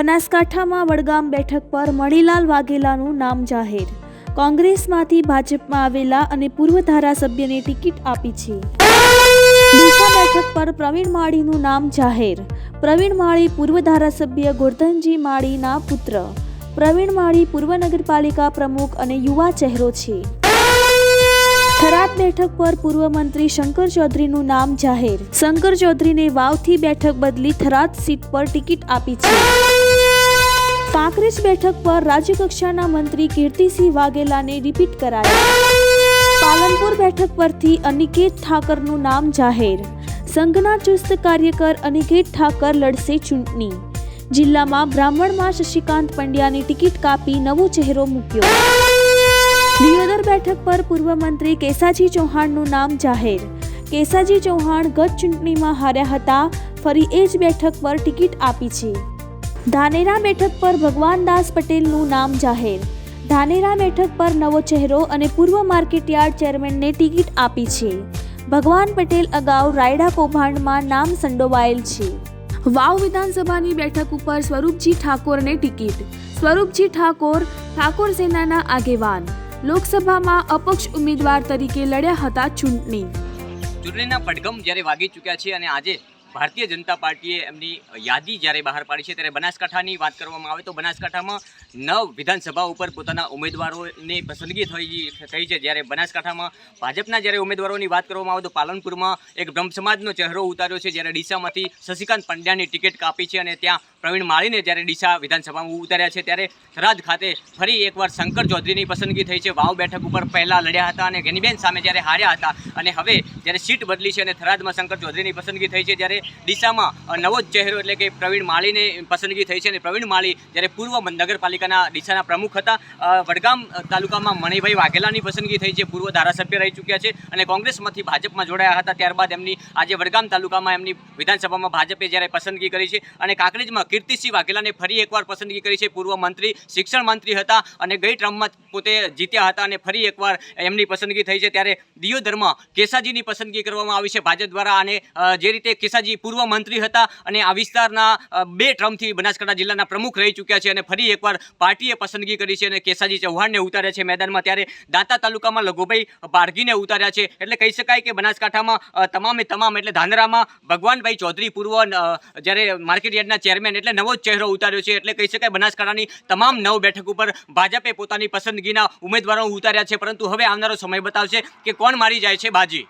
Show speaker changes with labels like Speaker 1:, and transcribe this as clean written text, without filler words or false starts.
Speaker 1: બનાસકાંઠામાં વડગામ બેઠક પર મણીલાલ વાઘેલાનું નામ જાહેર. કોંગ્રેસમાંથી ભાજપમાં આવેલા અને પૂર્વ ધારાસભ્યને ટિકિટ આપી છે. ડીસા બેઠક પર પ્રવીણ માળીનું નામ જાહેર. પ્રવીણ માળી પૂર્વ ધારાસભ્ય ગોરધનજી માળીના પુત્ર. પ્રવીણ માળી પૂર્વ નગરપાલિકા પ્રમુખ અને યુવા ચહેરો છે. થરાદ બેઠક પર પૂર્વ મંત્રી શંકર ચૌધરીનું નામ જાહેર. શંકર ચૌધરીને વાવથી બેઠક બદલી થરાદ સીટ પર ટિકિટ આપી છે. કાંકરેજ બેઠક પર રાજ્યકક્ષાના મંત્રી કીર્તિસિંહ વાઘેલાને રિપીટ કરાયા. પાલનપુર બેઠક પરથી અનિકેત ઠાકરનું નામ જાહેર. સંઘના ચુસ્ત કાર્યકર અનિકેત ઠાકર લડશે ચૂંટણી. જિલ્લામાં બ્રાહ્મણમાં શશિકાંત પંડ્યાની ટિકિટ કાપી નવો ચહેરો મૂક્યો. દિયોદર બેઠક પર પૂર્વ મંત્રી કેસાજી ચૌહાણનું નામ જાહેર. કેસાજી ચૌહાણ ગત ચૂંટણીમાં હાર્યા હતા, ફરી એ જ બેઠક પર ટિકિટ આપી છે. ધાનેરા બેઠક પર ભગવાનદાસ પટેલનું નામ જાહેર. ધાનેરા બેઠક પર નવો ચહેરો અને પૂર્વ માર્કેટયાર્ડ ચેરમેનને ટિકિટ આપી છે. ભગવાન પટેલ અગાઉ રાયડા કૌભાંડમાં નામ સંડોવાયેલ છે. વાવ વિધાનસભાની બેઠક ઉપર સ્વરૂપજી ઠાકોરને ટિકિટ. સ્વરૂપજી ઠાકોર સેનાના આગેવાન. લોકસભામાં અપક્ષ ઉમેદવાર તરીકે લડ્યા હતા
Speaker 2: ચૂંટણીના પડઘમ જ્યારે વાગી ચૂક્યા છે અને આજે ભારતીય જનતા પાર્ટીએ એમની યાદી જ્યારે બહાર પાડી છે ત્યારે બનાસકાંઠાની વાત કરવામાં આવે તો બનાસકાંઠામાં 9 વિધાનસભા ઉપર પોતાના ઉમેદવારોની પસંદગી થઈ છે. જ્યારે બનાસકાંઠામાં ભાજપના જ્યારે ઉમેદવારોની વાત કરવામાં આવે તો પાલનપુરમાં એક બ્રહ્મ સમાજનો ચહેરો ઉતાર્યો છે, જ્યારે ડીસામાંથી શશિકાંત પંડ્યાની ટિકિટ કાપી છે અને ત્યાં પ્રવીણ માળીને જ્યારે ડીસા વિધાનસભામાં ઉતાર્યા છે. ત્યારે થરાદ ખાતે ફરી એકવાર શંકર ચૌધરીની પસંદગી થઈ છે. વાવ બેઠક ઉપર પહેલાં લડ્યા હતા અને ગેનીબેન સામે જ્યારે હાર્યા હતા અને હવે જ્યારે સીટ બદલી છે અને થરાદમાં શંકર ચૌધરીની પસંદગી થઈ છે. જ્યારે ડીસામાં નવો જ ચહેરો એટલે કે પ્રવીણ માળીને પસંદગી થઈ છે અને પ્રવીણ માળી જ્યારે પૂર્વ નગરપાલિકાના ડીસાના પ્રમુખ હતા. વડગામ તાલુકામાં મણિભાઈ વાઘેલાની પસંદગી થઈ છે, પૂર્વ ધારાસભ્ય રહી ચૂક્યા છે અને કોંગ્રેસમાંથી ભાજપમાં જોડાયા હતા. ત્યારબાદ એમની આજે વડગામ તાલુકામાં એમની વિધાનસભામાં ભાજપે જ્યારે પસંદગી કરી છે અને કાંકરેજમાં કીર્તિસિંહ વાઘેલાને ફરી એકવાર પસંદગી કરી છે. પૂર્વ મંત્રી, શિક્ષણ મંત્રી હતા અને ગઈ ટર્મમાં પોતે જીત્યા હતા અને ફરી એકવાર એમની પસંદગી થઈ છે. ત્યારે દિયોદરમાં કેસાજીની પસંદગી કરવામાં આવી છે ભાજપ દ્વારા અને જે રીતે કેસાજી પૂર્વ મંત્રી હતા અને આ વિસ્તારના 2 ટર્મથી બનાસકાંઠા જિલ્લાના પ્રમુખ રહી ચૂક્યા છે અને ફરી એકવાર પાર્ટીએ પસંદગી કરી છે અને કેસાજી ચૌહાણને ઉતાર્યા છે મેદાનમાં. ત્યારે દાંતા તાલુકામાં લઘુભાઈ બારગીને ઉતાર્યા છે. એટલે કહી શકાય કે બનાસકાંઠામાં તમામ એટલે ધાનેરામાં ભગવાનભાઈ ચૌધરી પૂર્વ જ્યારે માર્કેટયાર્ડના ચેરમેન એટલે નવો જ ચહેરો ઉતાર્યો છે. એટલે કહી શકાય બનાસકાંઠાની તમામ 9 બેઠક ઉપર ભાજપે પોતાની પસંદગીના ઉમેદવારો ઉતાર્યા છે, પરંતુ હવે આવનારો સમય બતાવશે કે કોણ મારી જાય છે બાજી.